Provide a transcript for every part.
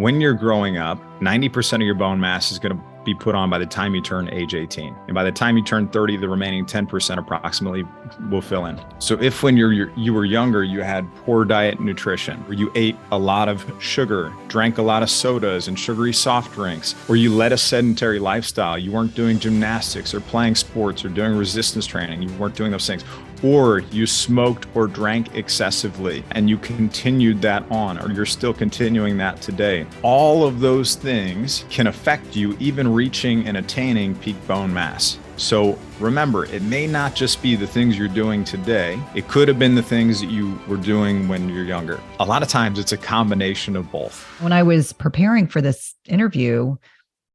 When you're growing up, 90% of your bone mass is going to be put on by the time you turn age 18. And by the time you turn 30, the remaining 10% approximately will fill in. So if when you were younger, you had poor diet and nutrition, or you ate a lot of sugar, drank a lot of sodas and sugary soft drinks, or you led a sedentary lifestyle, you weren't doing gymnastics or playing sports or doing resistance training, you weren't doing those things, or you smoked or drank excessively and you continued that on, or you're still continuing that today. All of those things can affect you even reaching and attaining peak bone mass. So remember, it may not just be the things you're doing today. It could have been the things that you were doing when you're younger. A lot of times it's a combination of both. When I was preparing for this interview,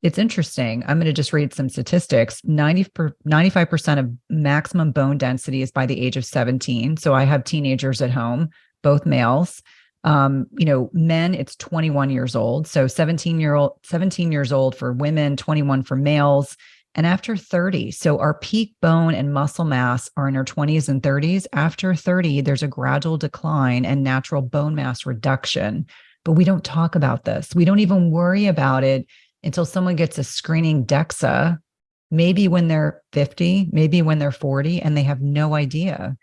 it's interesting. I'm going to just read some statistics. 95% of maximum bone density is by the age of 17. So I have teenagers at home, both males. Men, it's 21 years old. So 17 years old for women, 21 for males. And after 30, so our peak bone and muscle mass are in our 20s and 30s. After 30, there's a gradual decline and natural bone mass reduction. But we don't talk about this. We don't even worry about it until someone gets a screening DEXA, maybe when they're 50, maybe when they're 40, and they have no idea.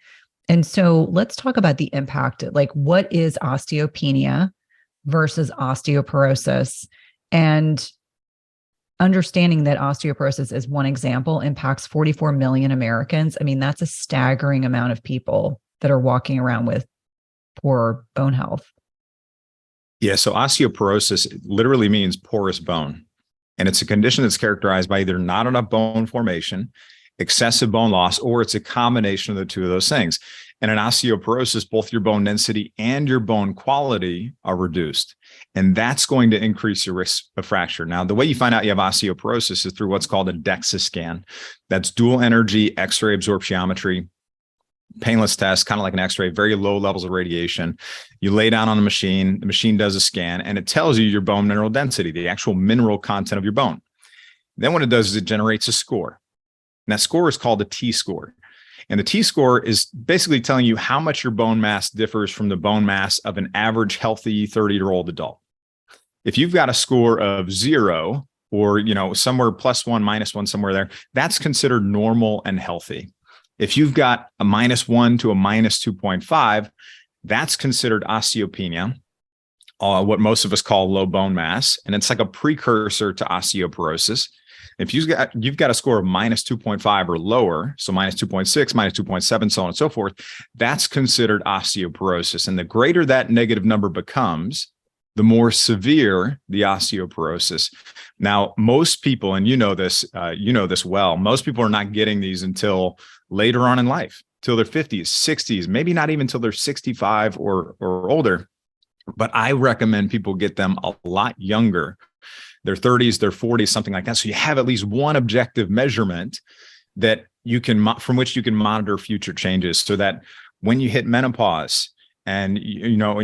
And so let's talk about the impact. Like, what is osteopenia versus osteoporosis? And understanding that osteoporosis is one example impacts 44 million Americans. I mean, that's a staggering amount of people that are walking around with poor bone health. Yeah, so osteoporosis literally means porous bone. And it's a condition that's characterized by either not enough bone formation, excessive bone loss, or it's a combination of the two of those things. And in osteoporosis, both your bone density and your bone quality are reduced. And that's going to increase your risk of fracture. Now, the way you find out you have osteoporosis is through what's called a DEXA scan. That's dual energy X-ray absorptiometry. Painless test, kind of like an X-ray, very low levels of radiation. You lay down on the machine does a scan, and it tells you your bone mineral density, the actual mineral content of your bone. Then what it does is it generates a score. And that score is called a T-score. And the T-score is basically telling you how much your bone mass differs from the bone mass of an average healthy 30-year-old adult. If you've got a score of 0 or, somewhere +1, -1, somewhere there, that's considered normal and healthy. If you've got a -1 to a -2.5, that's considered osteopenia, what most of us call low bone mass. And it's like a precursor to osteoporosis. If you've got a score of -2.5 or lower, so -2.6, -2.7, so on and so forth, that's considered osteoporosis. And the greater that negative number becomes, the more severe the osteoporosis. Now, most people, and you know this well, most people are not getting these until later on in life, till their 50s, 60s, maybe not even till they're 65 or older. But I recommend people get them a lot younger, their 30s, their 40s, something like that. So you have at least one objective measurement that you can, from which you can monitor future changes, so that when you hit menopause and,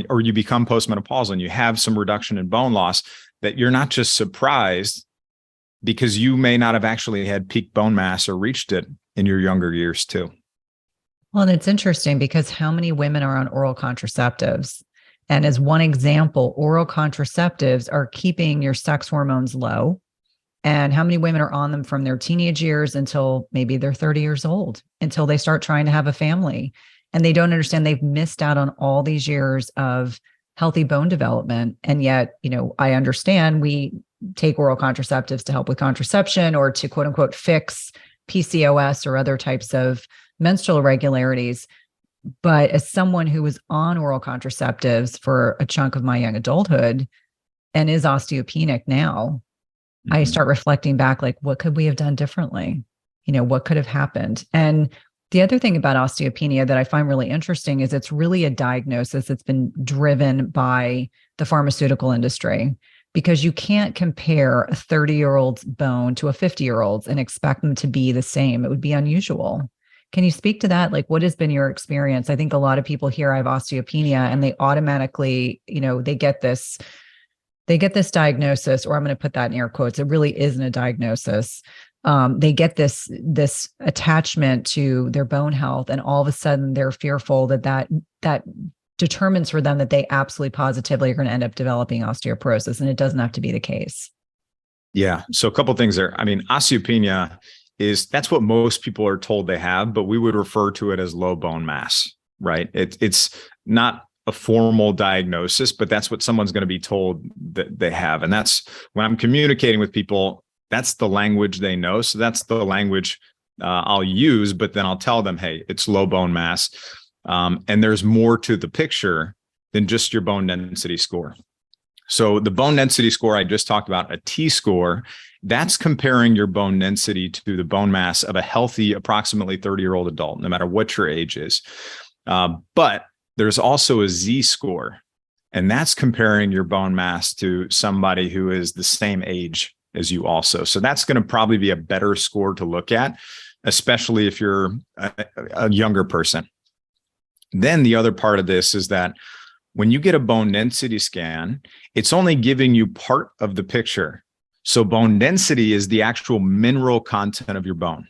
or you become postmenopausal and you have some reduction in bone loss, that you're not just surprised because you may not have actually had peak bone mass or reached it in your younger years too. Well, and it's interesting because how many women are on oral contraceptives? And as one example, oral contraceptives are keeping your sex hormones low. And how many women are on them from their teenage years until maybe they're 30 years old, until they start trying to have a family. And they don't understand they've missed out on all these years of healthy bone development. And yet, I understand we take oral contraceptives to help with contraception or to quote unquote fix PCOS or other types of menstrual irregularities. But as someone who was on oral contraceptives for a chunk of my young adulthood and is osteopenic now, I start reflecting back, like, what could we have done differently? What could have happened? And the other thing about osteopenia that I find really interesting is it's really a diagnosis that's been driven by the pharmaceutical industry, because you can't compare a 30-year-old's bone to a 50-year-old's and expect them to be the same. It would be unusual. Can you speak to that? Like, what has been your experience? I think a lot of people hear I have osteopenia and they automatically, they get this diagnosis, or I'm going to put that in air quotes. It really isn't a diagnosis. They get this attachment to their bone health, and all of a sudden they're fearful that determines for them that they absolutely positively are going to end up developing osteoporosis, and it doesn't have to be the case. Yeah. So a couple of things there. I mean, osteopenia that's what most people are told they have, but we would refer to it as low bone mass, right? It's not a formal diagnosis, but that's what someone's going to be told that they have. And that's when I'm communicating with people, that's the language they know. So that's the language I'll use, but then I'll tell them, hey, it's low bone mass. And there's more to the picture than just your bone density score. So the bone density score I just talked about, a T-score, that's comparing your bone density to the bone mass of a healthy, approximately 30-year-old adult, no matter what your age is. But there's also a Z-score, and that's comparing your bone mass to somebody who is the same age as you also. So that's going to probably be a better score to look at, especially if you're a younger person. Then the other part of this is that when you get a bone density scan, it's only giving you part of the picture. So bone density is the actual mineral content of your bone.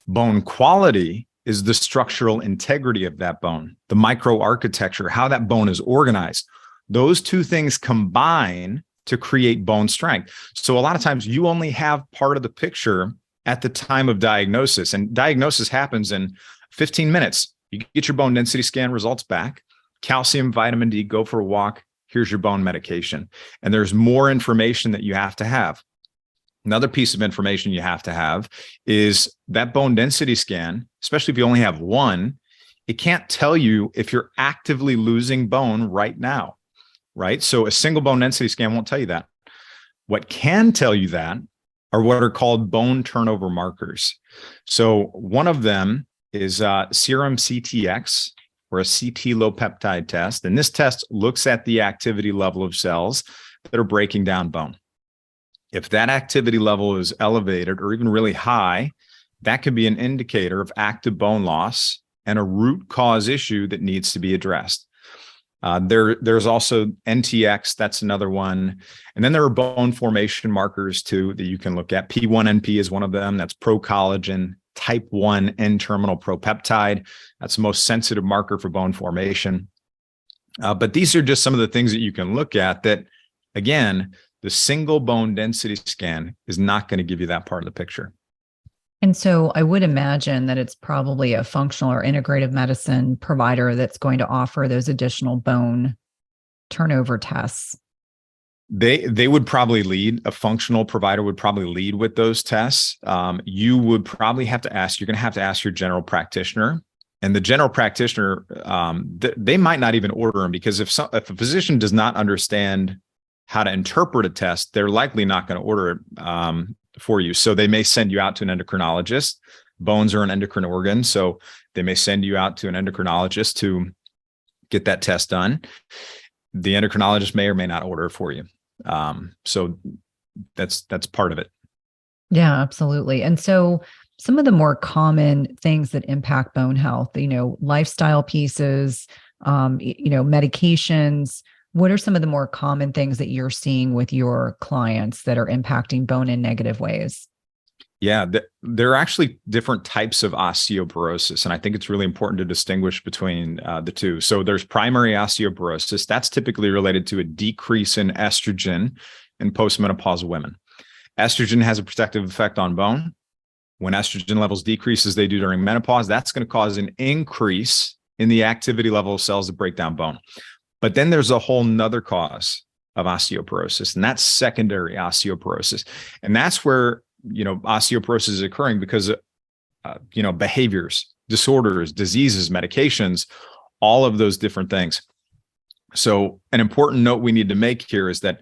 Bone quality is the structural integrity of that bone, the microarchitecture, how that bone is organized. Those two things combine to create bone strength. So a lot of times you only have part of the picture at the time of diagnosis, and diagnosis happens in 15 minutes. You get your bone density scan results back, calcium, vitamin D, go for a walk. Here's your bone medication. And there's more information that you have to have. Another piece of information you have to have is that bone density scan, especially if you only have one, it can't tell you if you're actively losing bone right now, right? So a single bone density scan won't tell you that. What can tell you that are what are called bone turnover markers. So one of them is serum CTX, or a CT low peptide test. And this test looks at the activity level of cells that are breaking down bone. If that activity level is elevated or even really high, that can be an indicator of active bone loss and a root cause issue that needs to be addressed. There's also NTX, that's another one. And then there are bone formation markers too that you can look at. P1NP is one of them. That's procollagen. Type 1 N-terminal propeptide. That's the most sensitive marker for bone formation. But these are just some of the things that you can look at that, again, the single bone density scan is not going to give you that part of the picture. And so I would imagine that it's probably a functional or integrative medicine provider that's going to offer those additional bone turnover tests. They would probably lead, a functional provider would probably lead with those tests. You would probably have to ask, you're going to have to ask your general practitioner. And the general practitioner, they might not even order them, because if a physician does not understand how to interpret a test, they're likely not going to order it for you. So they may send you out to an endocrinologist. Bones are an endocrine organ, so they may send you out to an endocrinologist to get that test done. The endocrinologist may or may not order it for you. So that's part of it. Yeah, absolutely. And so some of the more common things that impact bone health, lifestyle pieces, medications. What are some of the more common things that you're seeing with your clients that are impacting bone in negative ways? Yeah, there are actually different types of osteoporosis, and I think it's really important to distinguish between the two. So there's primary osteoporosis. That's typically related to a decrease in estrogen in postmenopausal women. Estrogen has a protective effect on bone. When estrogen levels decrease, as they do during menopause, that's going to cause an increase in the activity level of cells that break down bone. But then there's a whole nother cause of osteoporosis, and that's secondary osteoporosis. And that's where osteoporosis is occurring because behaviors, disorders, diseases, medications, all of those different things. So an important note we need to make here is that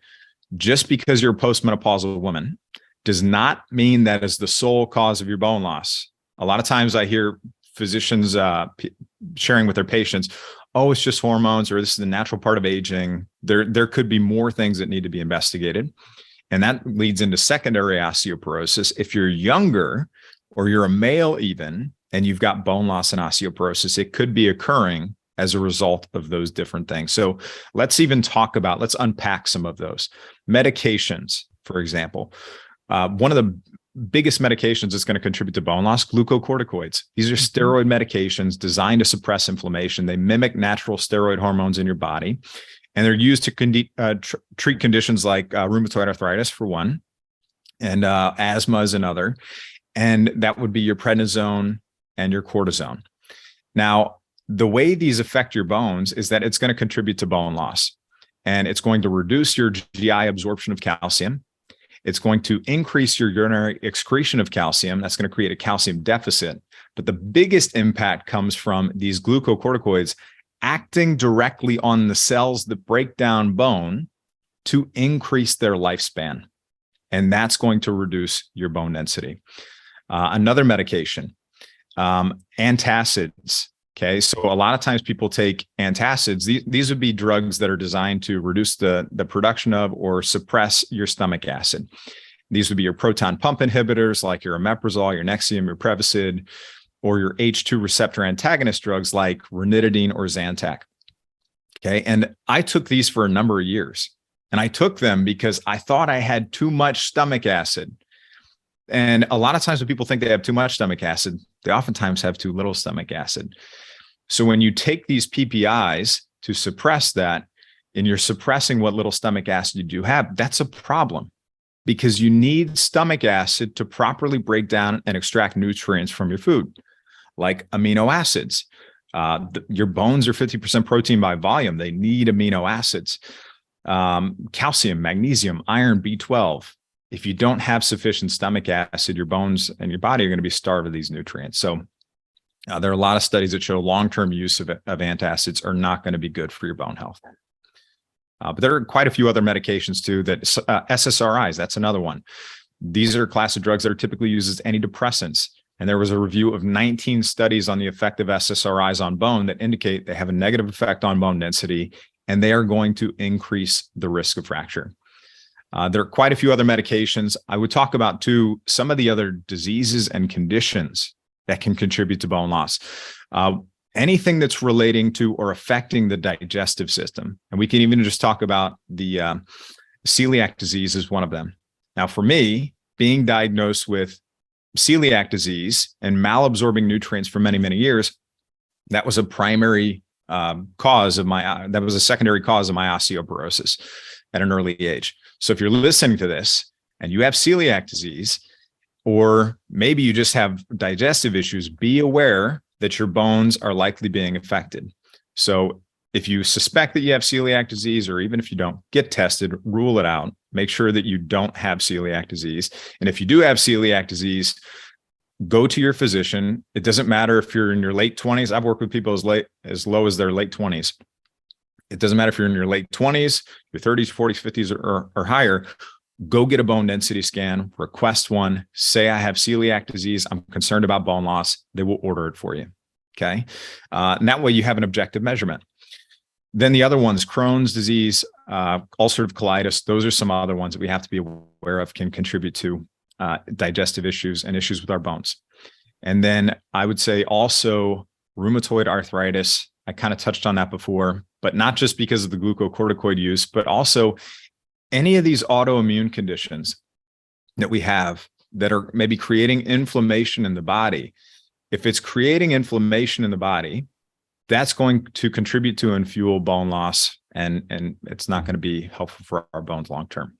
just because you're a postmenopausal woman does not mean that is the sole cause of your bone loss. A lot of times I hear physicians sharing with their patients, oh, it's just hormones, or this is the natural part of aging. There could be more things that need to be investigated. And that leads into secondary osteoporosis. If you're younger, or you're a male even, and you've got bone loss and osteoporosis, it could be occurring as a result of those different things. So let's unpack some of those. Medications, for example. One of the biggest medications that's going to contribute to bone loss, glucocorticoids. These are steroid medications designed to suppress inflammation. They mimic natural steroid hormones in your body, and they're used to treat conditions like rheumatoid arthritis for one, and asthma is another. And that would be your prednisone and your cortisone. Now, the way these affect your bones is that it's going to contribute to bone loss, and it's going to reduce your GI absorption of calcium. It's going to increase your urinary excretion of calcium. That's going to create a calcium deficit. But the biggest impact comes from these glucocorticoids acting directly on the cells that break down bone to increase their lifespan. And that's going to reduce your bone density. Another medication, antacids. Okay, so a lot of times people take antacids. These would be drugs that are designed to reduce the production of or suppress your stomach acid. These would be your proton pump inhibitors like your omeprazole, your Nexium, your Prevacid, or your H2 receptor antagonist drugs like ranitidine or Zantac. Okay, and I took these for a number of years, and I took them because I thought I had too much stomach acid. And a lot of times when people think they have too much stomach acid, they oftentimes have too little stomach acid. So when you take these PPIs to suppress that, and you're suppressing what little stomach acid you do have, that's a problem, because you need stomach acid to properly break down and extract nutrients from your food, like amino acids. Your bones are 50% protein by volume. They need amino acids, calcium, magnesium, iron, B12. If you don't have sufficient stomach acid, your bones and your body are going to be starved of these nutrients. So there are a lot of studies that show long-term use of antacids are not going to be good for your bone health. But there are quite a few other medications too, that SSRIs, that's another one. These are a class of drugs that are typically used as antidepressants. And there was a review of 19 studies on the effect of SSRIs on bone that indicate they have a negative effect on bone density, and they are going to increase the risk of fracture. There are quite a few other medications. I would talk about too some of the other diseases and conditions that can contribute to bone loss. Anything that's relating to or affecting the digestive system. And we can even just talk about the celiac disease is one of them. Now, for me, being diagnosed with celiac disease and malabsorbing nutrients for many, many years, that was a primary cause of that was a secondary cause of my osteoporosis at an early age. So if you're listening to this and you have celiac disease, or maybe you just have digestive issues, be aware that your bones are likely being affected. So if you suspect that you have celiac disease, or even if you don't, get tested, rule it out, make sure that you don't have celiac disease. And if you do have celiac disease, go to your physician. It doesn't matter if you're in your late 20s. I've worked with people as low as their late 20s. It doesn't matter if you're in your late 20s, your 30s, 40s, 50s, or higher. Go get a bone density scan, request one, say I have celiac disease, I'm concerned about bone loss. They will order it for you. Okay. And that way you have an objective measurement. Then the other ones, Crohn's disease, ulcerative colitis, those are some other ones that we have to be aware of, can contribute to digestive issues and issues with our bones. And then I would say also rheumatoid arthritis. I kind of touched on that before, but not just because of the glucocorticoid use, but also any of these autoimmune conditions that we have that are maybe creating inflammation in the body. If it's creating inflammation in the body, that's going to contribute to and fuel bone loss, and it's not going to be helpful for our bones long term.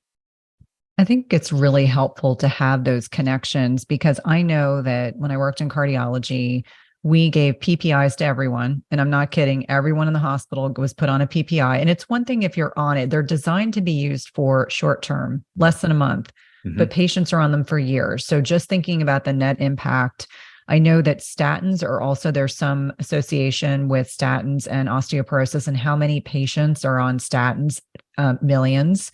I think it's really helpful to have those connections, because I know that when I worked in cardiology, we gave PPIs to everyone. And I'm not kidding. Everyone in the hospital was put on a PPI. And it's one thing if you're on it, they're designed to be used for short term, less than a month, but patients are on them for years. So just thinking about the net impact, I know that statins are also, there's some association with statins and osteoporosis, and how many patients are on statins, millions.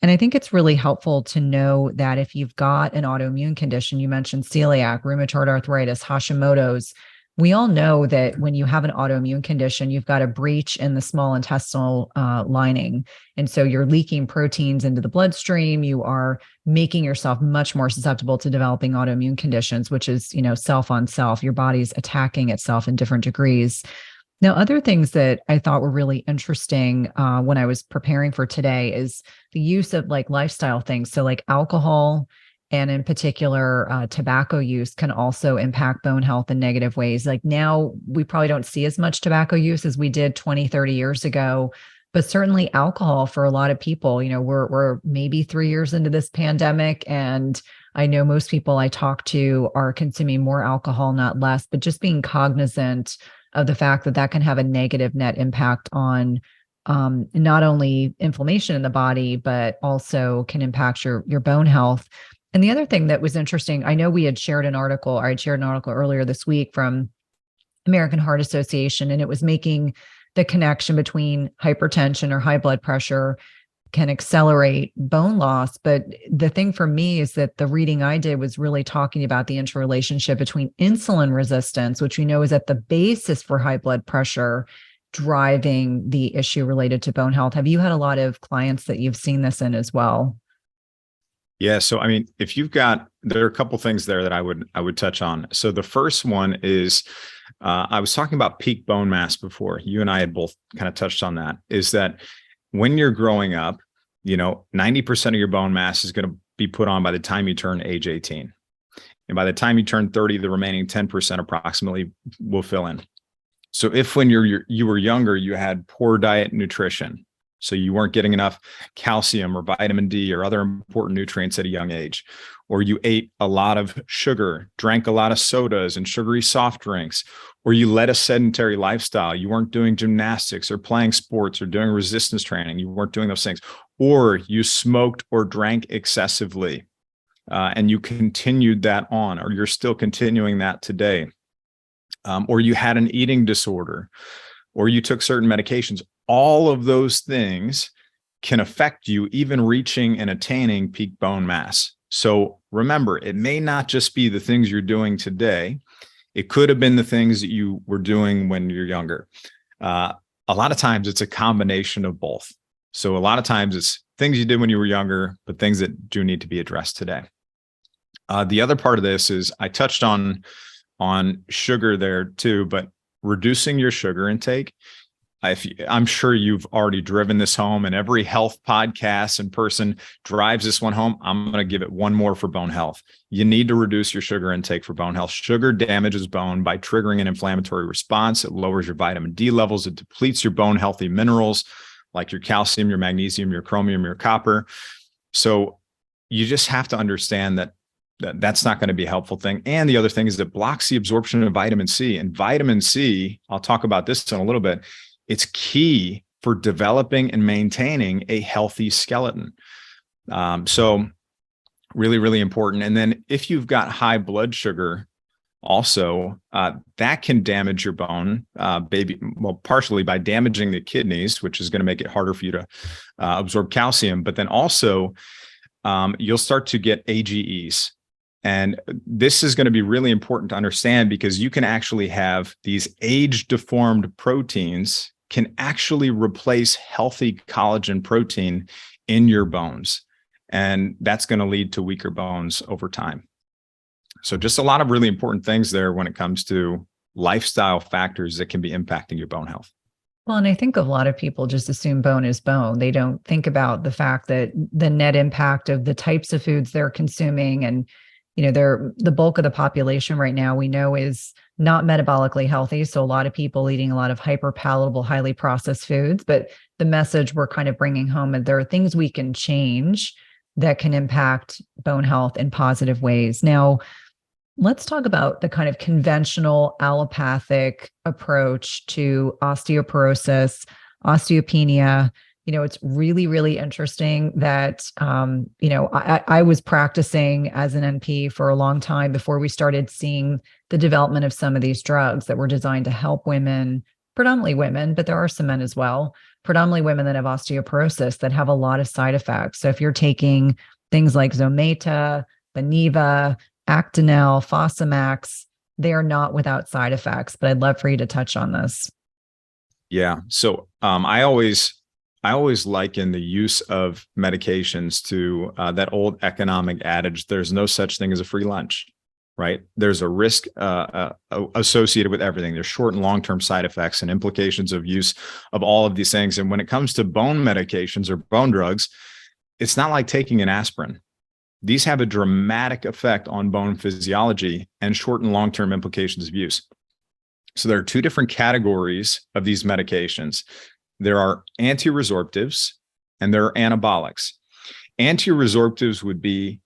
And I think it's really helpful to know that if you've got an autoimmune condition, you mentioned celiac, rheumatoid arthritis, Hashimoto's, we all know that when you have an autoimmune condition, you've got a breach in the small intestinal lining. And so you're leaking proteins into the bloodstream. You are making yourself much more susceptible to developing autoimmune conditions, which is, self on self. Your body's attacking itself in different degrees. Now, other things that I thought were really interesting when I was preparing for today is the use of like lifestyle things. So like alcohol and in particular, tobacco use can also impact bone health in negative ways. Like now, we probably don't see as much tobacco use as we did 20, 30 years ago, but certainly alcohol for a lot of people. We're maybe 3 years into this pandemic, and I know most people I talk to are consuming more alcohol, not less, but just being cognizant of the fact that that can have a negative net impact on not only inflammation in the body, but also can impact your bone health. And the other thing that was interesting, I know we had shared an article, or I'd shared an article earlier this week from American Heart Association, and it was making the connection between hypertension or high blood pressure can accelerate bone loss. But the thing for me is that the reading I did was really talking about the interrelationship between insulin resistance, which we know is at the basis for high blood pressure, driving the issue related to bone health. Have you had a lot of clients that you've seen this in as well? Yeah. So, I mean, there are a couple things there that I would touch on. So the first one is, I was talking about peak bone mass before. You and I had both kind of touched on that, is that when you're growing up, 90% of your bone mass is going to be put on by the time you turn age 18. And by the time you turn 30, the remaining 10% approximately will fill in. So if when you were younger, you had poor diet and nutrition, so you weren't getting enough calcium or vitamin D or other important nutrients at a young age, or you ate a lot of sugar, drank a lot of sodas and sugary soft drinks, or you led a sedentary lifestyle, you weren't doing gymnastics or playing sports or doing resistance training, you weren't doing those things, or you smoked or drank excessively, and you continued that on, or you're still continuing that today. Or you had an eating disorder, or you took certain medications, all of those things can affect you even reaching and attaining peak bone mass. So remember, it may not just be the things you're doing today. It could have been the things that you were doing when you're younger. A lot of times it's a combination of both. So a lot of times it's things you did when you were younger, but things that do need to be addressed today. The other part of this is I touched on sugar there too, but reducing your sugar intake. I'm sure you've already driven this home, and every health podcast and person drives this one home. I'm going to give it one more for bone health. You need to reduce your sugar intake for bone health. Sugar damages bone by triggering an inflammatory response. It lowers your vitamin D levels. It depletes your bone healthy minerals like your calcium, your magnesium, your chromium, your copper. So you just have to understand that's not going to be a helpful thing. And the other thing is that blocks the absorption of vitamin C. And vitamin C, I'll talk about this in a little bit, it's key for developing and maintaining a healthy skeleton. So really, really important. And then if you've got high blood sugar, also, that can damage your bone, partially by damaging the kidneys, which is going to make it harder for you to absorb calcium. But then also, you'll start to get AGEs. And this is going to be really important to understand, because you can actually have these age-deformed proteins can actually replace healthy collagen protein in your bones. And that's going to lead to weaker bones over time. So just a lot of really important things there when it comes to lifestyle factors that can be impacting your bone health. Well, and I think a lot of people just assume bone is bone. They don't think about the fact that the net impact of the types of foods they're consuming, and the bulk of the population right now we know is not metabolically healthy. So a lot of people eating a lot of hyper palatable, highly processed foods. But the message we're kind of bringing home is there are things we can change that can impact bone health in positive ways. Now, let's talk about the kind of conventional allopathic approach to osteoporosis, osteopenia. It's really, really interesting that, I was practicing as an NP for a long time before we started seeing the development of some of these drugs that were designed to help women, predominantly women, but there are some men as well, predominantly women that have osteoporosis that have a lot of side effects. So if you're taking things like Zometa, Beniva, Actonel, Fosamax, they are not without side effects, but I'd love for you to touch on this. Yeah. So I always liken the use of medications to that old economic adage, there's no such thing as a free lunch, right? There's a risk associated with everything. There's short and long-term side effects and implications of use of all of these things. And when it comes to bone medications or bone drugs, it's not like taking an aspirin. these have a dramatic effect on bone physiology and short and long-term implications of use. So there are two different categories of these medications. There are anti-resorptives and there are anabolics. Anti-resorptives would be,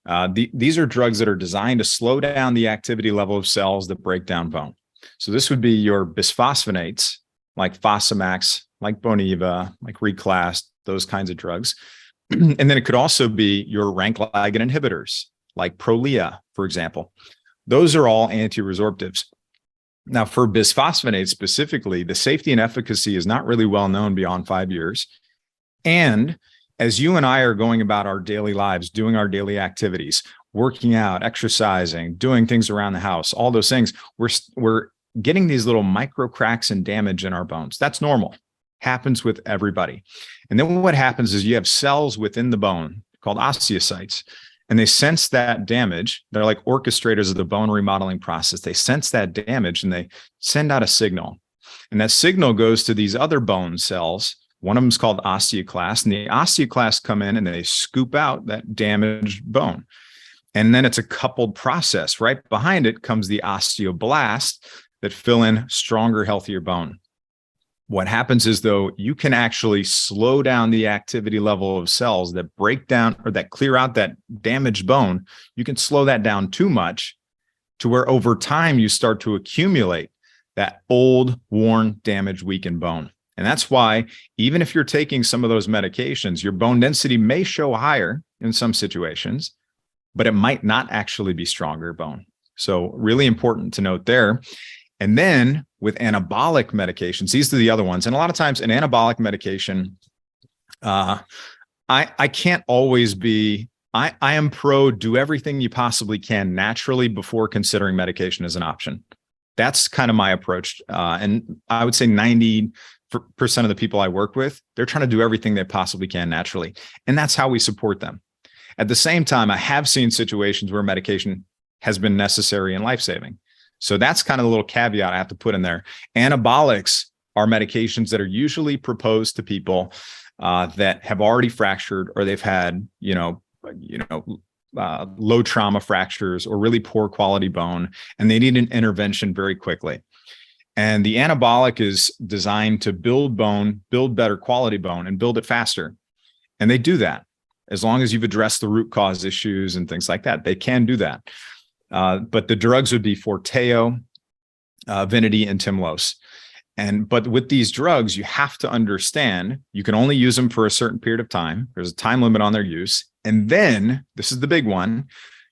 these are drugs that are designed to slow down the activity level of cells that break down bone. So this would be your bisphosphonates, like Fosamax, like Boniva, like Reclast, those kinds of drugs. And then it could also be your rank ligand inhibitors, like Prolia, for example. Those are all anti-resorptives. Now, for bisphosphonates specifically, the safety and efficacy is not really well known beyond 5 years. And as you and I are going about our daily lives, doing our daily activities, working out, exercising, doing things around the house, all those things, we're getting these little micro cracks and damage in our bones. That's normal. Happens with everybody. And then what happens is you have cells within the bone called osteocytes, and they sense that damage. They're like orchestrators of the bone remodeling process. They sense that damage and they send out a signal. And that signal goes to these other bone cells. One of them is called osteoclasts, and the osteoclasts come in and they scoop out that damaged bone. And then it's a coupled process. Right behind it comes the osteoblasts that fill in stronger, healthier bone. What happens is, though, you can actually slow down the activity level of cells that break down or that clear out that damaged bone. You can slow that down too much to where over time you start to accumulate that old, worn, damaged, weakened bone. And that's why even if you're taking some of those medications, your bone density may show higher in some situations, but it might not actually be stronger bone. So really important to note there. And then with anabolic medications, these are the other ones. And a lot of times an anabolic medication, I can't always be, I am pro do everything you possibly can naturally before considering medication as an option. That's kind of my approach. And I would say 90% of the people I work with, they're trying to do everything they possibly can naturally. And that's how we support them. At the same time, I have seen situations where medication has been necessary and life-saving. So that's kind of the little caveat I have to put in there. Anabolics are medications that are usually proposed to people that have already fractured or they've had, low trauma fractures or really poor quality bone, and they need an intervention very quickly. And the anabolic is designed to build bone, build better quality bone, and build it faster. And they do that as long as you've addressed the root cause issues and things like that. They can do that. But the drugs would be Forteo, Vinity, and Tymlos. But with these drugs, you have to understand you can only use them for a certain period of time. There's a time limit on their use. And then, this is the big one,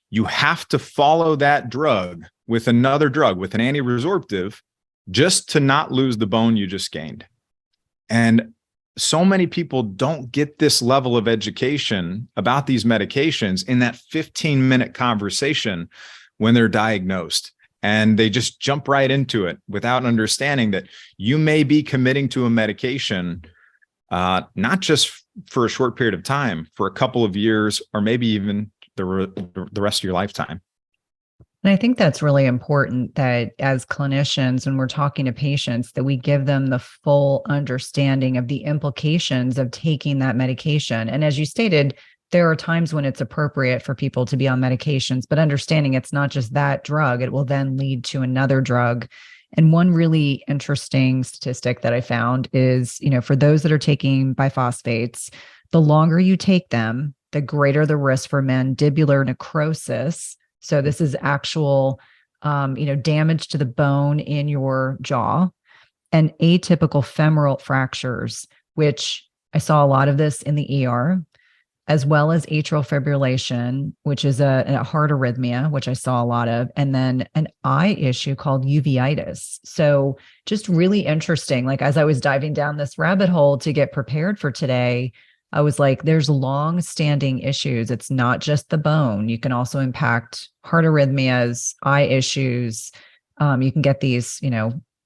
you have to follow that drug with another drug, with an anti-resorptive, just to not lose the bone you just gained. And so many people don't get this level of education about these medications in that 15-minute conversation when they're diagnosed. And they just jump right into it without understanding that you may be committing to a medication, not just for a short period of time, for a couple of years, or maybe even the rest of your lifetime. And I think that's really important that as clinicians, when we're talking to patients, that we give them the full understanding of the implications of taking that medication. And as you stated, there are times when it's appropriate for people to be on medications, but understanding it's not just that drug, it will then lead to another drug. And one really interesting statistic that I found is, for those that are taking biphosphates, the longer you take them, the greater the risk for mandibular necrosis. So this is actual, damage to the bone in your jaw, and atypical femoral fractures, which I saw a lot of this in the ER, as well as atrial fibrillation, which is a heart arrhythmia, which I saw a lot of, and then an eye issue called uveitis. So just really interesting. Like, as I was diving down this rabbit hole to get prepared for today, I was like, there's long-standing issues. It's not just the bone. You can also impact heart arrhythmias, eye issues. You can get these,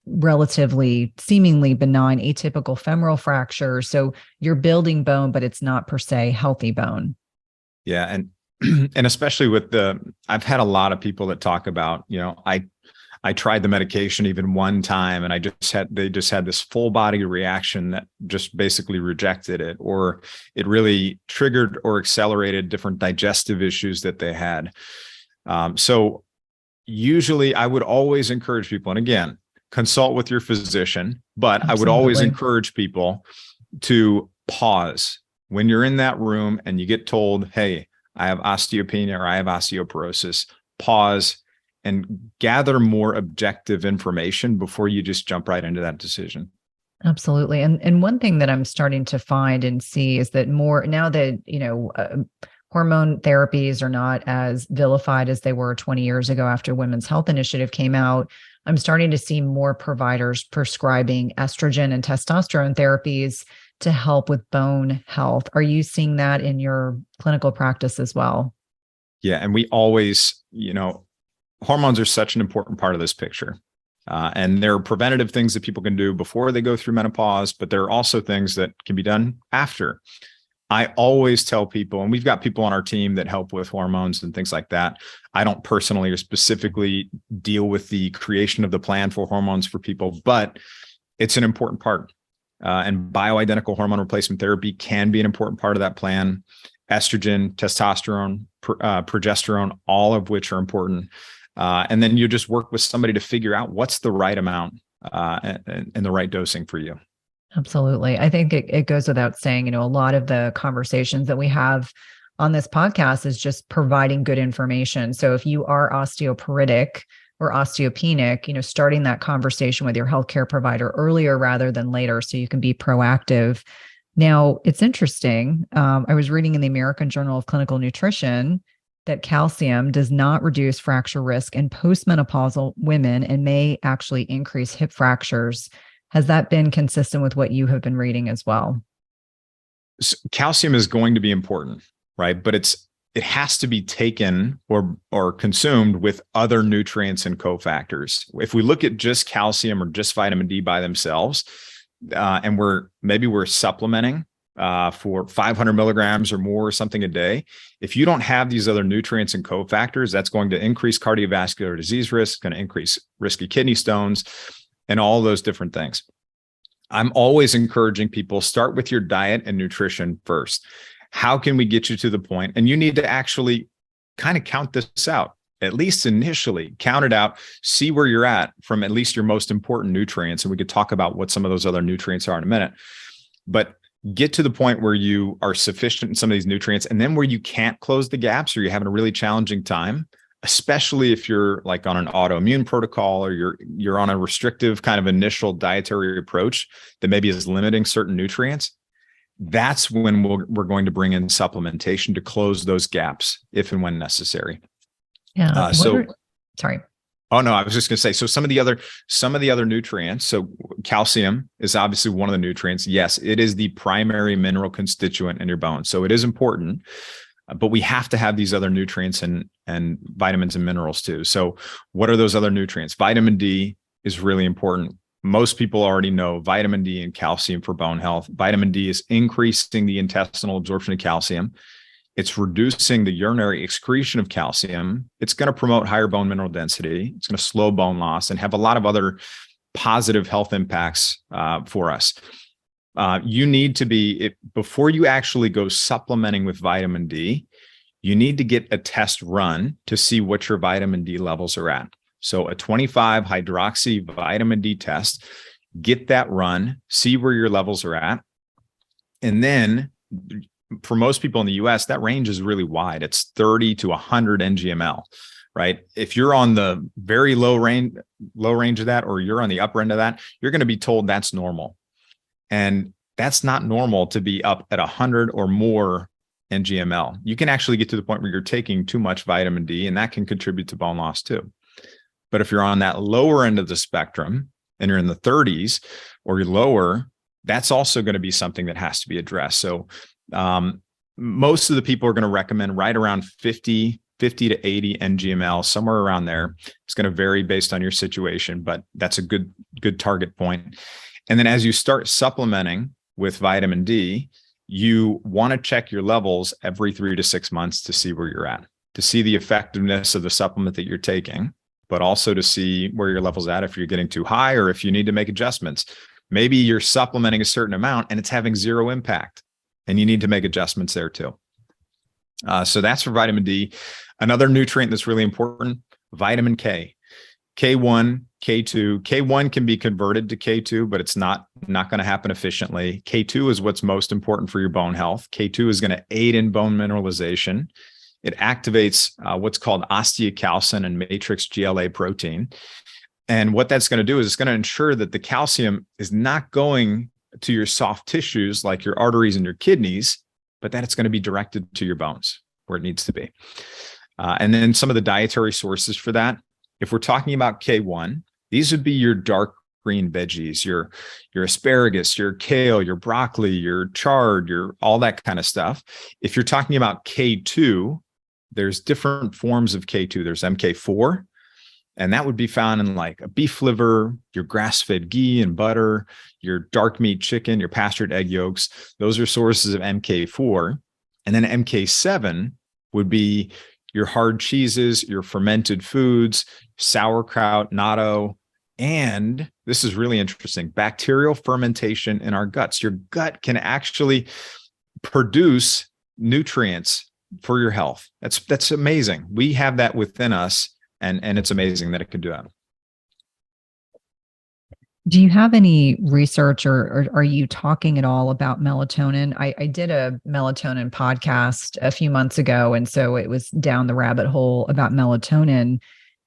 relatively seemingly benign atypical femoral fractures. So you're building bone, but it's not per se healthy bone. Yeah. And especially with I've had a lot of people that talk about, I tried the medication even one time and they just had this full body reaction that just basically rejected it, or it really triggered or accelerated different digestive issues that they had. So usually I would always encourage people, and again, consult with your physician, but I would always encourage people to pause when you're in that room and you get told, hey, I have osteopenia or I have osteoporosis. Pause and gather more objective information before you just jump right into that decision. Absolutely. And one thing that I'm starting to find and see is that more now that, hormone therapies are not as vilified as they were 20 years ago after Women's Health Initiative came out, I'm starting to see more providers prescribing estrogen and testosterone therapies to help with bone health. Are you seeing that in your clinical practice as well? Yeah. And we always, hormones are such an important part of this picture. And there are preventative things that people can do before they go through menopause, but there are also things that can be done after. I always tell people, and we've got people on our team that help with hormones and things like that. I don't personally or specifically deal with the creation of the plan for hormones for people, but it's an important part. And bioidentical hormone replacement therapy can be an important part of that plan. Estrogen, testosterone, progesterone, all of which are important. And then you just work with somebody to figure out what's the right amount and the right dosing for you. Absolutely. I think it goes without saying, a lot of the conversations that we have on this podcast is just providing good information. So if you are osteoporotic or osteopenic, starting that conversation with your healthcare provider earlier rather than later so you can be proactive. Now, it's interesting. I was reading in the American Journal of Clinical Nutrition that calcium does not reduce fracture risk in postmenopausal women and may actually increase hip fractures. Has that been consistent with what you have been reading as well? So calcium is going to be important, right? But it has to be taken or consumed with other nutrients and cofactors. If we look at just calcium or just vitamin D by themselves, and we're supplementing for 500 milligrams or more or something a day, if you don't have these other nutrients and cofactors, that's going to increase cardiovascular disease risk, going to increase risk of kidney stones, and all those different things. I'm always encouraging people, start with your diet and nutrition first. How can we get you to the point? And you need to actually kind of count this out, at least initially, count it out, see where you're at from at least your most important nutrients. And we could talk about what some of those other nutrients are in a minute, but get to the point where you are sufficient in some of these nutrients, and then where you can't close the gaps or you're having a really challenging time, especially if you're like on an autoimmune protocol or you're on a restrictive kind of initial dietary approach that maybe is limiting certain nutrients. That's when we're going to bring in supplementation to close those gaps if and when necessary. Yeah. Sorry. Oh no, I was just going to say, so some of the other nutrients. So calcium is obviously one of the nutrients. Yes, it is the primary mineral constituent in your bones. So it is important, but we have to have these other nutrients and vitamins and minerals too. So what are those other nutrients? Vitamin D is really important. Most people already know vitamin D and calcium for bone health. Vitamin D is increasing the intestinal absorption of calcium. It's reducing the urinary excretion of calcium. It's going to promote higher bone mineral density. It's going to slow bone loss and have a lot of other positive health impacts for us. You need to be, before you actually go supplementing with vitamin D, you need to get a test run to see what your vitamin D levels are at. So a 25 hydroxy vitamin D test, get that run, see where your levels are at. And then for most people in the US, that range is really wide. It's 30 to 100 NGML, right? If you're on the very low range of that, or you're on the upper end of that, you're going to be told that's normal. And that's not normal to be up at 100 or more NGML. You can actually get to the point where you're taking too much vitamin D, and that can contribute to bone loss too. But if you're on that lower end of the spectrum and you're in the 30s or you're lower, that's also going to be something that has to be addressed. So most of the people are going to recommend right around 50 to 80 NGML, somewhere around there. It's going to vary based on your situation, but that's a good target point. And then as you start supplementing with vitamin D, you want to check your levels every 3 to 6 months to see where you're at, to see the effectiveness of the supplement that you're taking. but also to see where your level's at, if you're getting too high or if you need to make adjustments. Maybe you're supplementing a certain amount and it's having zero impact and you need to make adjustments there too. So that's for vitamin D. Another nutrient that's really important, vitamin K. K1, K2. K1 can be converted to K2, but it's not going to happen efficiently. K2 is what's most important for your bone health. K2 is going to aid in bone mineralization. It activates what's called osteocalcin and matrix GLA protein. And what that's going to do is it's going to ensure that the calcium is not going to your soft tissues like your arteries and your kidneys, but that it's going to be directed to your bones where it needs to be. And then some of the dietary sources for that. If we're talking about K1, these would be your dark green veggies, your asparagus, your kale, your broccoli, your chard, your all that kind of stuff. If you're talking about K2, there's different forms of K2. There's MK4, and that would be found in like a beef liver, your grass-fed ghee and butter, your dark meat chicken, your pastured egg yolks. Those are sources of MK4. And then MK7 would be your hard cheeses, your fermented foods, sauerkraut, natto, and this is really interesting, bacterial fermentation in our guts. Your gut can actually produce nutrients for your health. That's amazing. We have that within us, and it's amazing that it can do that. Do you have any research or are you talking at all about melatonin? I did a melatonin podcast a few months ago, and so it was down the rabbit hole about melatonin.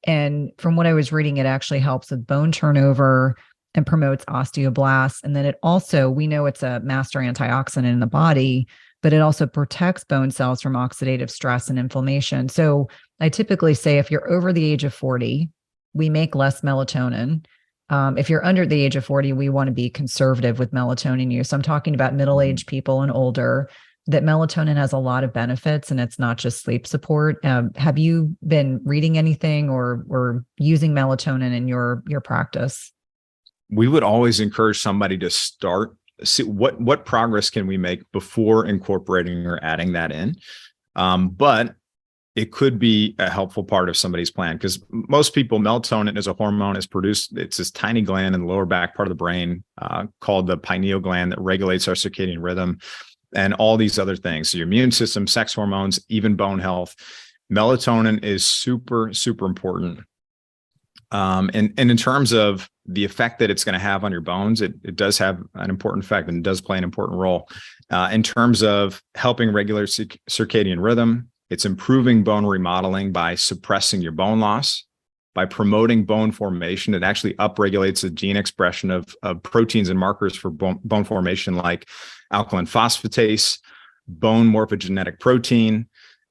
And from what I was reading, it actually helps with bone turnover and promotes osteoblasts. And then it also, we know it's a master antioxidant in the body, but it also protects bone cells from oxidative stress and inflammation. So I typically say if you're over the age of 40, we make less melatonin. If you're under the age of 40, we want to be conservative with melatonin use. I'm talking about middle-aged people and older, that melatonin has a lot of benefits and it's not just sleep support. Have you been reading anything or using melatonin in your practice? We would always encourage somebody to start, see what progress can we make before incorporating or adding that in. But it could be a helpful part of somebody's plan, because most people, melatonin as a hormone is produced. It's this tiny gland in the lower back part of the brain called the pineal gland that regulates our circadian rhythm and all these other things. So your immune system, sex hormones, even bone health. Melatonin is super, super important. And in terms of the effect that it's going to have on your bones, it does have an important effect and it does play an important role. In terms of helping regular circadian rhythm, it's improving bone remodeling by suppressing your bone loss, by promoting bone formation. It actually upregulates the gene expression of proteins and markers for bone formation like alkaline phosphatase, bone morphogenetic protein,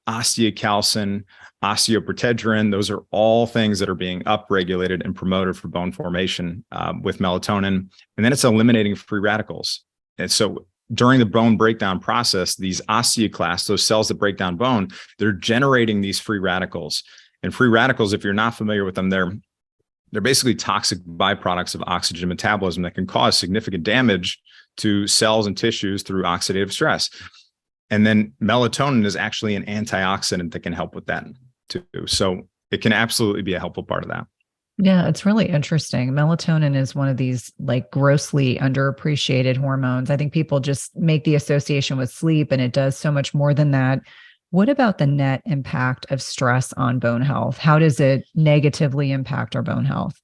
osteocalcin, osteoprotegerin. Those are all things that are being upregulated and promoted for bone formation with melatonin. And then it's eliminating free radicals. And so during the bone breakdown process, these osteoclasts, those cells that break down bone, they're generating these free radicals. And free radicals, if you're not familiar with them, they're basically toxic byproducts of oxygen metabolism that can cause significant damage to cells and tissues through oxidative stress. And then melatonin is actually an antioxidant that can help with that too. So it can absolutely be a helpful part of that. Yeah, it's really interesting. Melatonin is one of these like grossly underappreciated hormones. I think people just make the association with sleep, and it does so much more than that. What about the net impact of stress on bone health? How does it negatively impact our bone health?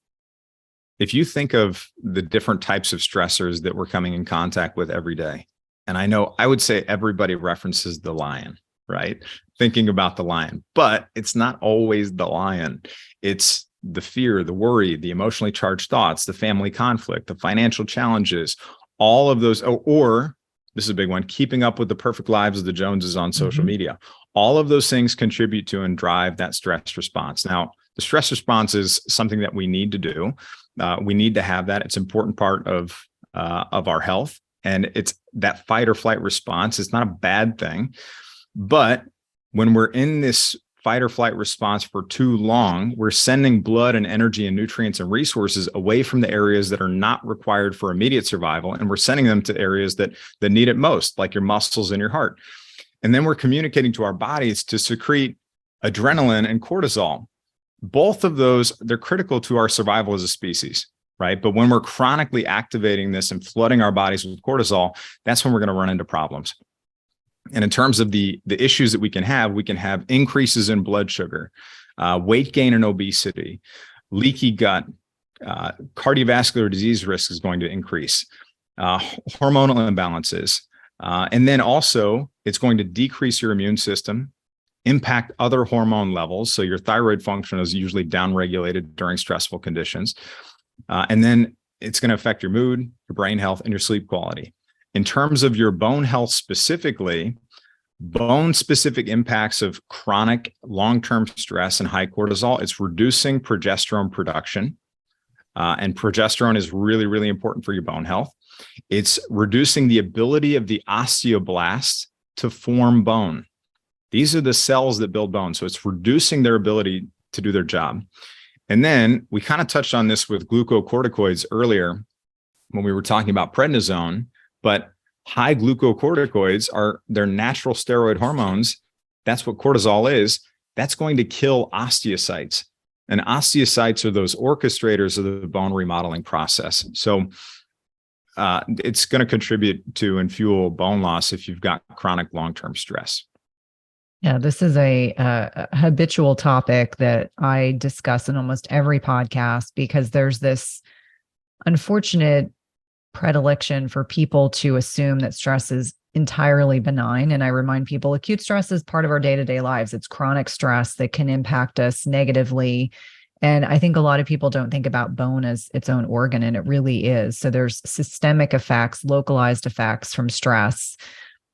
If you think of the different types of stressors that we're coming in contact with every day, and I would say everybody references the lion, right? Thinking about the lion, but it's not always the lion. It's the fear, the worry, the emotionally charged thoughts, the family conflict, the financial challenges, all of those, or this is a big one, keeping up with the perfect lives of the Joneses on social media. All of those things contribute to and drive that stress response. Now, the stress response is something that we need to do. We need to have that. It's an important part of our health. And it's that fight or flight response. It's not a bad thing. But when we're in this fight or flight response for too long, we're sending blood and energy and nutrients and resources away from the areas that are not required for immediate survival. And we're sending them to areas that need it most, like your muscles and your heart. And then we're communicating to our bodies to secrete adrenaline and cortisol. both of those, they're critical to our survival as a species, right? But when we're chronically activating this and flooding our bodies with cortisol, that's when we're going to run into problems. And in terms of the issues that we can have increases in blood sugar, weight gain and obesity, leaky gut, cardiovascular disease risk is going to increase, hormonal imbalances. And then also it's going to decrease your immune system, impact other hormone levels. So your thyroid function is usually downregulated during stressful conditions. And then it's going to affect your mood, your brain health, and your sleep quality. In terms of your bone health specifically, bone-specific impacts of chronic long-term stress and high cortisol, it's reducing progesterone production. And progesterone is really, really important for your bone health. It's reducing the ability of the osteoblasts to form bone. These are the cells that build bone. So it's reducing their ability to do their job. And then we kind of touched on this with glucocorticoids earlier when we were talking about prednisone, but high glucocorticoids are their natural steroid hormones. That's what cortisol is. That's going to kill osteocytes. And osteocytes are those orchestrators of the bone remodeling process. So it's going to contribute to and fuel bone loss if you've got chronic long-term stress. Yeah, this is a habitual topic that I discuss in almost every podcast because there's this unfortunate predilection for people to assume that stress is entirely benign. And I remind people acute stress is part of our day-to-day lives. It's chronic stress that can impact us negatively. And I think a lot of people don't think about bone as its own organ, and it really is. So there's systemic effects, localized effects from stress.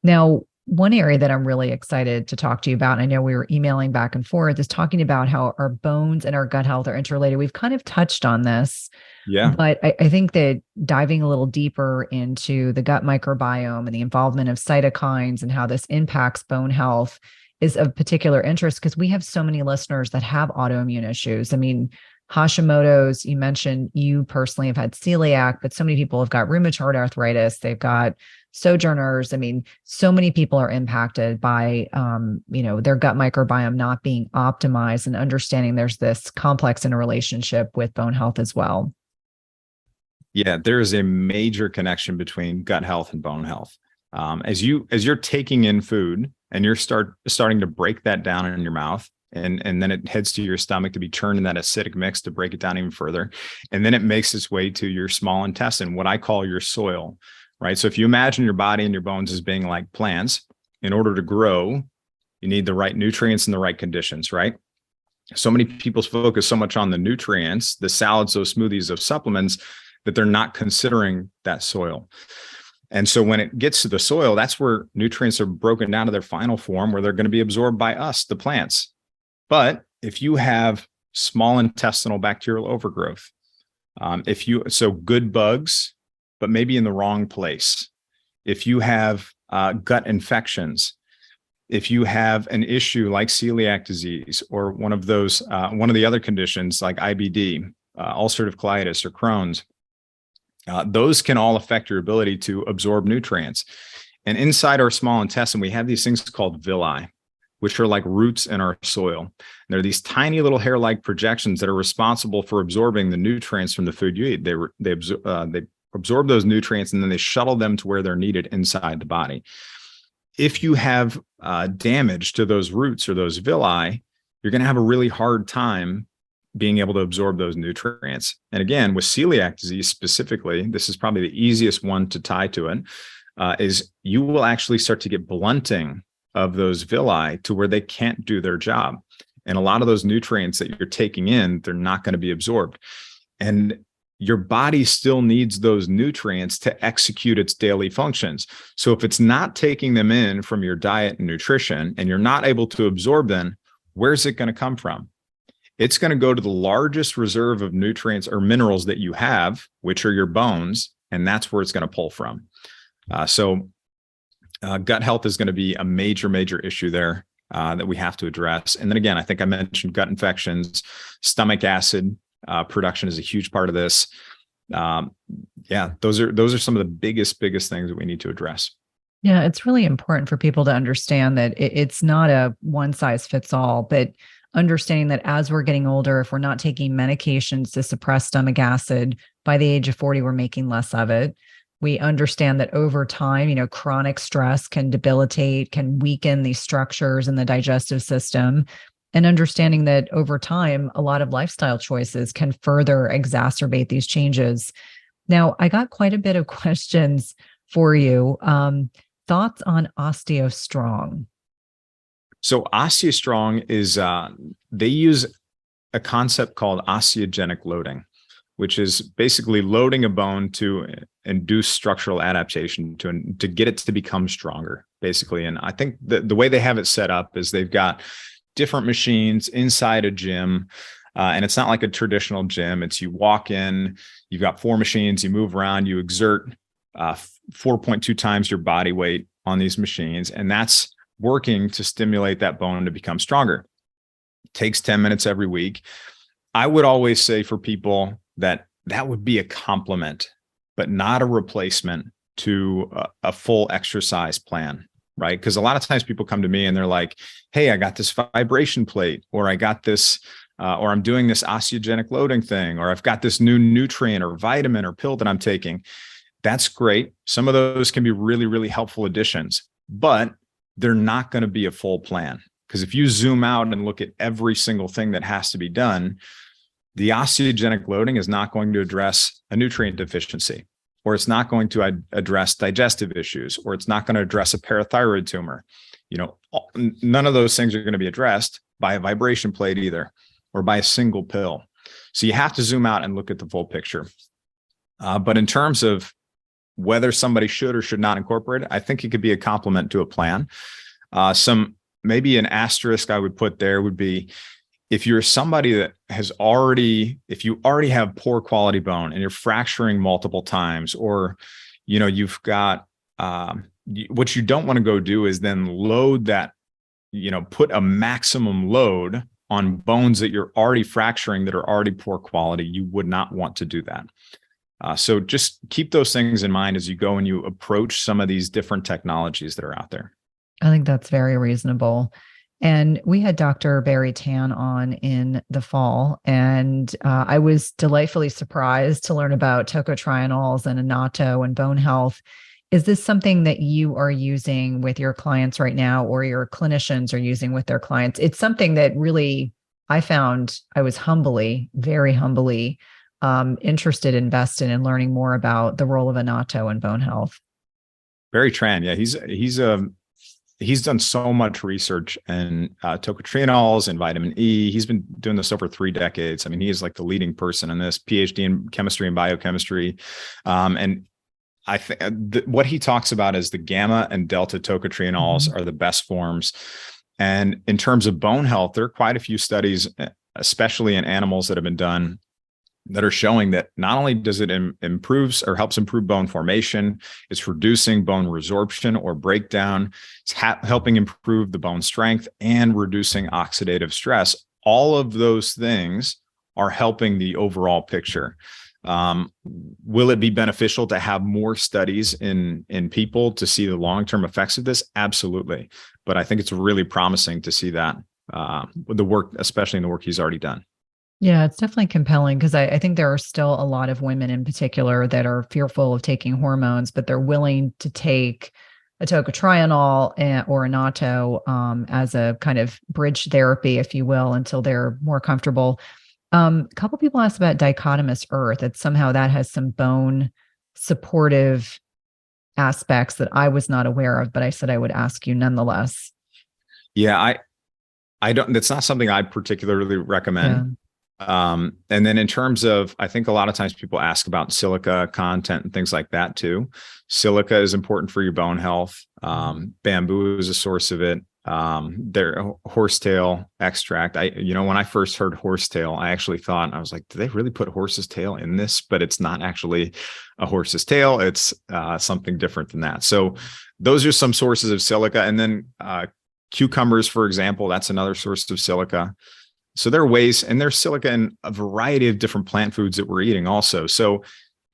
Now, one area that I'm really excited to talk to you about, and I know we were emailing back and forth, is talking about how our bones and our gut health are interrelated. We've kind of touched on this. Yeah. But I think that diving a little deeper into the gut microbiome and the involvement of cytokines and how this impacts bone health is of particular interest because we have so many listeners that have autoimmune issues. I mean, Hashimoto's, you mentioned you personally have had celiac, but so many people have got rheumatoid arthritis. They've got sojourners. I mean, so many people are impacted by, their gut microbiome not being optimized, and understanding there's this complex interrelationship with bone health as well. Yeah, there is a major connection between gut health and bone health. As you're taking in food and you're starting to break that down in your mouth, and then it heads to your stomach to be turned in that acidic mix to break it down even further, and then it makes its way to your small intestine, what I call your soil, right? So if you imagine your body and your bones as being like plants, in order to grow, you need the right nutrients and the right conditions, right? So many people focus so much on the nutrients, the salads, those smoothies, of supplements, that they're not considering that soil. And so when it gets to the soil, that's where nutrients are broken down to their final form, where they're going to be absorbed by us, the plants. But if you have small intestinal bacterial overgrowth, so good bugs, but maybe in the wrong place, if you have gut infections, if you have an issue like celiac disease or one of the other conditions like IBD, ulcerative colitis or Crohn's, those can all affect your ability to absorb nutrients. And inside our small intestine, we have these things called villi, which are like roots in our soil. And they're these tiny little hair-like projections that are responsible for absorbing the nutrients from the food you eat. They absorb those nutrients, and then they shuttle them to where they're needed inside the body. If you have damage to those roots or those villi, you're going to have a really hard time being able to absorb those nutrients. And again, with celiac disease specifically, this is probably the easiest one to tie to it, is you will actually start to get blunting of those villi to where they can't do their job. And a lot of those nutrients that you're taking in, they're not going to be absorbed. And your body still needs those nutrients to execute its daily functions. So if it's not taking them in from your diet and nutrition, and you're not able to absorb them, where's it going to come from? It's going to go to the largest reserve of nutrients or minerals that you have, which are your bones, and that's where it's going to pull from. So gut health is going to be a major, major issue there that we have to address. And then again, I think I mentioned gut infections, stomach acid production is a huge part of this. Those are some of the biggest things that we need to address. Yeah, it's really important for people to understand that it's not a one size fits all, but understanding that as we're getting older, if we're not taking medications to suppress stomach acid, by the age of 40, we're making less of it. We understand that over time, chronic stress can debilitate, can weaken these structures in the digestive system. And understanding that over time, a lot of lifestyle choices can further exacerbate these changes. Now, I got quite a bit of questions for you. Thoughts on OsteoStrong? So OsteoStrong is, they use a concept called osteogenic loading, which is basically loading a bone to induce structural adaptation to get it to become stronger, basically. And I think the way they have it set up is they've got different machines inside a gym. And it's not like a traditional gym. It's you walk in, you've got 4 machines, you move around, you exert 4.2 times your body weight on these machines. And that's working to stimulate that bone to become stronger. It takes 10 minutes every week. I would always say for people that would be a complement, but not a replacement to a full exercise plan, right? Because a lot of times people come to me and they're like, hey, I got this vibration plate, or I got this, or I'm doing this osteogenic loading thing, or I've got this new nutrient or vitamin or pill that I'm taking. That's great. Some of those can be really, really helpful additions, but they're not going to be a full plan. Because if you zoom out and look at every single thing that has to be done, the osteogenic loading is not going to address a nutrient deficiency, or it's not going to address digestive issues, or it's not going to address a parathyroid tumor. None of those things are going to be addressed by a vibration plate either, or by a single pill. So you have to zoom out and look at the full picture. But in terms of whether somebody should or should not incorporate it, I think it could be a complement to a plan. Maybe an asterisk I would put there would be, if you're somebody that if you already have poor quality bone and you're fracturing multiple times, or, you've got, what you don't want to go do is then load that, put a maximum load on bones that you're already fracturing that are already poor quality. You would not want to do that. So just keep those things in mind as you go and you approach some of these different technologies that are out there. I think that's very reasonable. And we had Dr. Barry Tan on in the fall, and I was delightfully surprised to learn about tocotrienols and annatto and bone health. Is this something that you are using with your clients right now, or your clinicians are using with their clients? It's something that really I found I was very humbly interested, invested in learning more about the role of annatto and bone health. Barry Tran, yeah, he's done so much research in tocotrienols and vitamin E. He's been doing this over 3 decades. I mean, he is like the leading person in this, PhD in chemistry and biochemistry. And I think what he talks about is the gamma and delta tocotrienols are the best forms. And in terms of bone health, there are quite a few studies, especially in animals, that have been done that are showing that not only does it improves or helps improve bone formation, it's reducing bone resorption or breakdown, it's helping improve the bone strength and reducing oxidative stress. All of those things are helping the overall picture. Will it be beneficial to have more studies in people to see the long-term effects of this? Absolutely. But I think it's really promising to see that with the work, especially in the work he's already done. Yeah, it's definitely compelling, because I think there are still a lot of women in particular that are fearful of taking hormones, but they're willing to take a tocotrienol or annatto as a kind of bridge therapy, if you will, until they're more comfortable. A couple people asked about dichotomous earth, that somehow that has some bone supportive aspects that I was not aware of, but I said I would ask you nonetheless. Yeah, I don't, that's not something I particularly recommend. Yeah. And then in terms of, I think a lot of times people ask about silica content and things like that too. Silica is important for your bone health. Bamboo is a source of it. Their horsetail extract. When I first heard horsetail, I actually thought, I was like, do they really put horse's tail in this? But it's not actually a horse's tail. It's something different than that. So those are some sources of silica. And then cucumbers, for example, that's another source of silica. So there are ways, and there's silica in a variety of different plant foods that we're eating also. So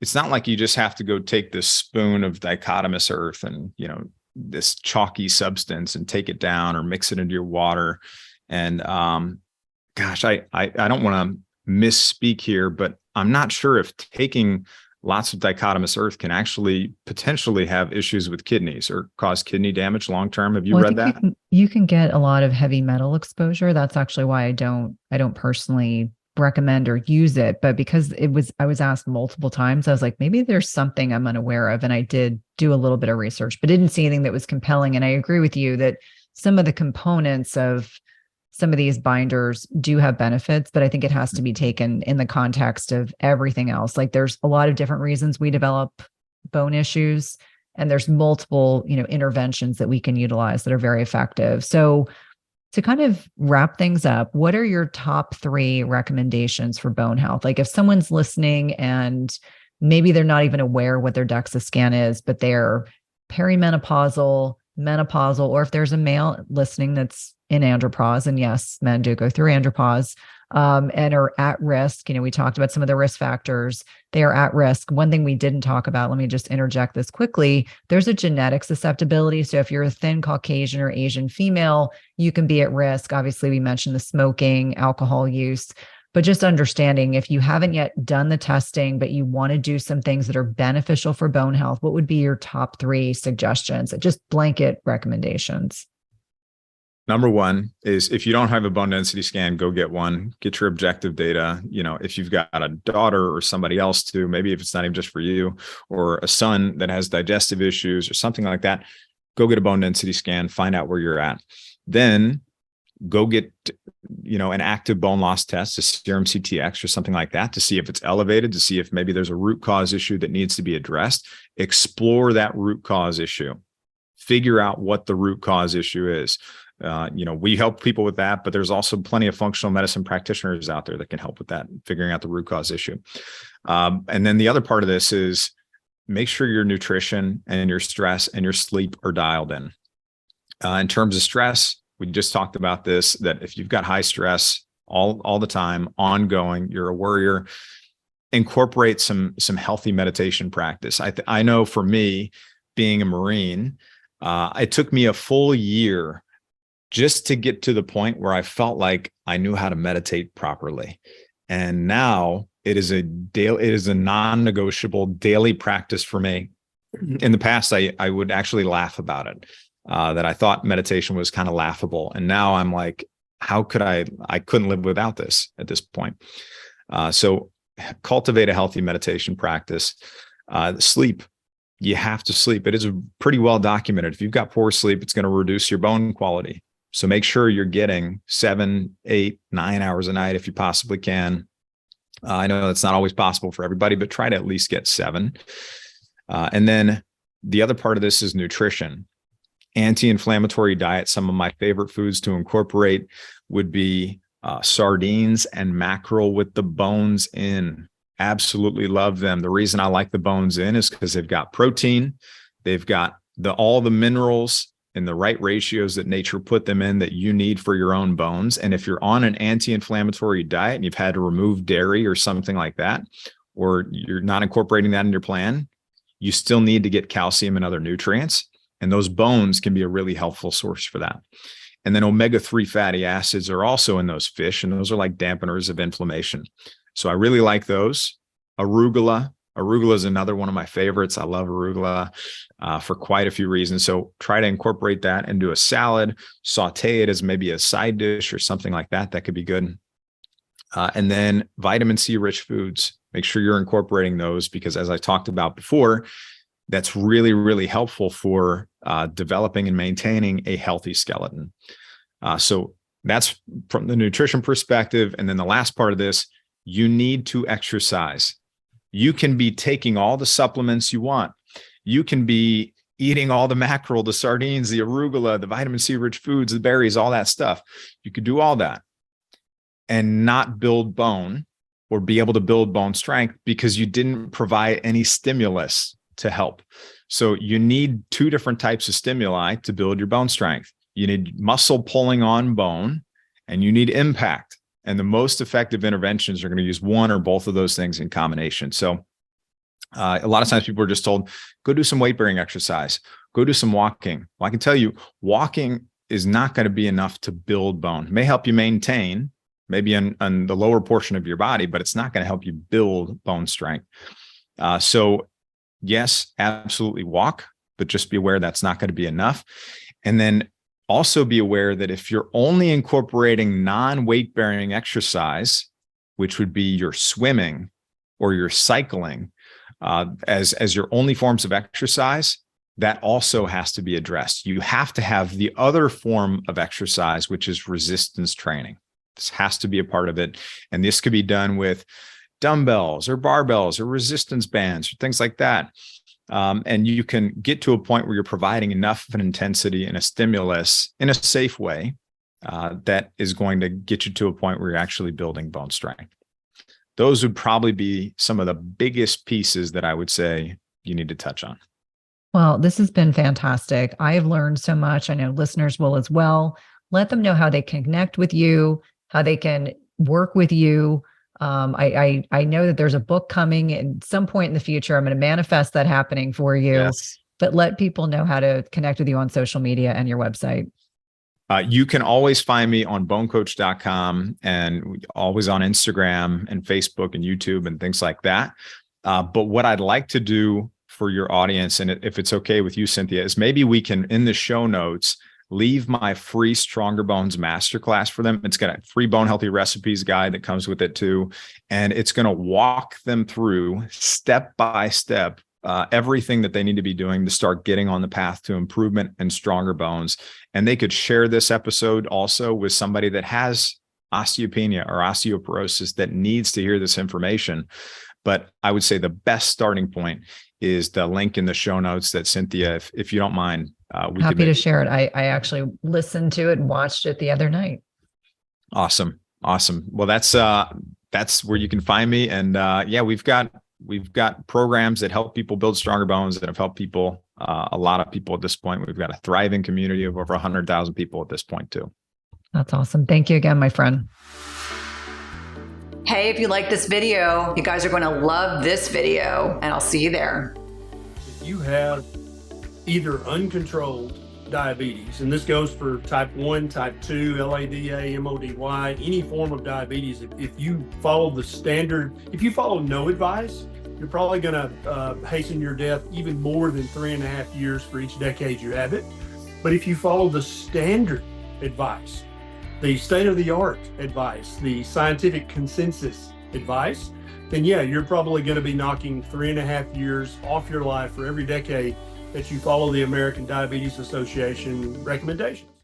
it's not like you just have to go take this spoon of dichotomous earth and, this chalky substance and take it down or mix it into your water. And gosh, I don't want to misspeak here, but I'm not sure if taking lots of dichotomous earth can actually potentially have issues with kidneys or cause kidney damage long term. Have you Well, I read think that? you can get a lot of heavy metal exposure. That's actually why I don't personally recommend or use it. But because I was asked multiple times, I was like, maybe there's something I'm unaware of. And I did do a little bit of research, but didn't see anything that was compelling. And I agree with you that some of the components of some of these binders do have benefits, but I think it has to be taken in the context of everything else. Like there's a lot of different reasons we develop bone issues, and there's multiple, interventions that we can utilize that are very effective. So to kind of wrap things up, what are your top 3 recommendations for bone health? Like if someone's listening and maybe they're not even aware what their DEXA scan is, but they're perimenopausal, menopausal, or if there's a male listening that's in andropause, and yes, men do go through andropause, and are at risk. We talked about some of the risk factors. They are at risk. One thing we didn't talk about, let me just interject this quickly. There's a genetic susceptibility. So if you're a thin Caucasian or Asian female, you can be at risk. Obviously, we mentioned the smoking, alcohol use, but just understanding if you haven't yet done the testing, but you want to do some things that are beneficial for bone health, what would be your top 3 suggestions? Just blanket recommendations. Number one is if you don't have a bone density scan, go get one, get your objective data. If you've got a daughter or somebody else too, maybe if it's not even just for you, or a son that has digestive issues or something like that, go get a bone density scan, find out where you're at. Then go get, an active bone loss test, a serum CTX or something like that, to see if it's elevated, to see if maybe there's a root cause issue that needs to be addressed. Explore that root cause issue. Figure out what the root cause issue is. We help people with that, but there's also plenty of functional medicine practitioners out there that can help with that, figuring out the root cause issue. And then the other part of this is make sure your nutrition and your stress and your sleep are dialed in. In terms of stress, we just talked about this, that if you've got high stress all the time, ongoing, you're a worrier, incorporate some healthy meditation practice. I know for me, being a Marine, it took me a full year just to get to the point where I felt like I knew how to meditate properly. And now it is a non-negotiable daily practice for me. In the past, I would actually laugh about it, that I thought meditation was kind of laughable. And now I'm like, how could I couldn't live without this at this point. So cultivate a healthy meditation practice. Sleep. You have to sleep. It is pretty well documented. If you've got poor sleep, it's going to reduce your bone quality. So make sure you're getting 7, 8, 9 hours a night if you possibly can. I know that's not always possible for everybody, but try to at least get 7. And then the other part of this is nutrition. Anti-inflammatory diet. Some of my favorite foods to incorporate would be sardines and mackerel with the bones in. Absolutely love them. The reason I like the bones in is because they've got protein, they've got all the minerals in the right ratios that nature put them in that you need for your own bones. And if you're on an anti-inflammatory diet and you've had to remove dairy or something like that, or you're not incorporating that in your plan, you still need to get calcium and other nutrients. And those bones can be a really helpful source for that. And then omega-3 fatty acids are also in those fish, and those are like dampeners of inflammation. So I really like those. Arugula. Arugula is another one of my favorites. I love arugula for quite a few reasons. So try to incorporate that into a salad, saute it as maybe a side dish or something like that. That could be good. And then vitamin C rich foods. Make sure you're incorporating those because, as I talked about before, that's really, really helpful for developing and maintaining a healthy skeleton. So that's from the nutrition perspective. And then the last part of this, you need to exercise. You can be taking all the supplements you want. You can be eating all the mackerel, the sardines, the arugula, the vitamin C rich foods, the berries, all that stuff. You could do all that and not build bone or be able to build bone strength because you didn't provide any stimulus to help. So you need 2 different types of stimuli to build your bone strength. You need muscle pulling on bone and you need impact. And the most effective interventions are going to use one or both of those things in combination. So a lot of times people are just told, go do some weight bearing exercise, go do some walking. Well, I can tell you, walking is not going to be enough to build bone. It may help you maintain, maybe on the lower portion of your body, but it's not going to help you build bone strength. So yes, absolutely walk, but just be aware that's not going to be enough. And then also be aware that if you're only incorporating non-weight bearing exercise, which would be your swimming or your cycling, as your only forms of exercise, that also has to be addressed. You have to have the other form of exercise, which is resistance training. This has to be a part of it. And this could be done with dumbbells or barbells or resistance bands or things like that. And you can get to a point where you're providing enough of an intensity and a stimulus in a safe way that is going to get you to a point where you're actually building bone strength. Those would probably be some of the biggest pieces that I would say you need to touch on. Well, this has been fantastic. I have learned so much. I know listeners will as well. Let them know how they can connect with you, how they can work with you. I know that there's a book coming at some point in the future. I'm going to manifest that happening for you. Yes. But let people know how to connect with you on social media and your website. You can always find me on bonecoach.com and always on Instagram and Facebook and YouTube and things like that. But what I'd like to do for your audience, and if it's okay with you, Cynthia, is maybe we can, in the show notes, leave my free Stronger Bones Masterclass for them. It's got a free bone healthy recipes guide that comes with it too. And it's going to walk them through step by step everything that they need to be doing to start getting on the path to improvement and stronger bones. And they could share this episode also with somebody that has osteopenia or osteoporosis that needs to hear this information. But I would say the best starting point is the link in the show notes that Cynthia, if you don't mind, we happy to share it. I actually listened to it and watched it the other night. Awesome. Well, that's where you can find me. And we've got programs that help people build stronger bones, that have helped people, a lot of people at this point. We've got a thriving community of over 100,000 people at this point too. That's awesome. Thank you again, my friend. Hey, if you like this video, you guys are going to love this video, and I'll see you there. If you have either uncontrolled diabetes, and this goes for type 1, type 2, LADA, MODY, any form of diabetes, if you follow the standard, if you follow no advice, you're probably going to hasten your death even more than 3.5 years for each decade you have it. But if you follow the standard advice, the state-of-the-art advice, the scientific consensus advice, then yeah, you're probably going to be knocking 3.5 years off your life for every decade that you follow the American Diabetes Association recommendations.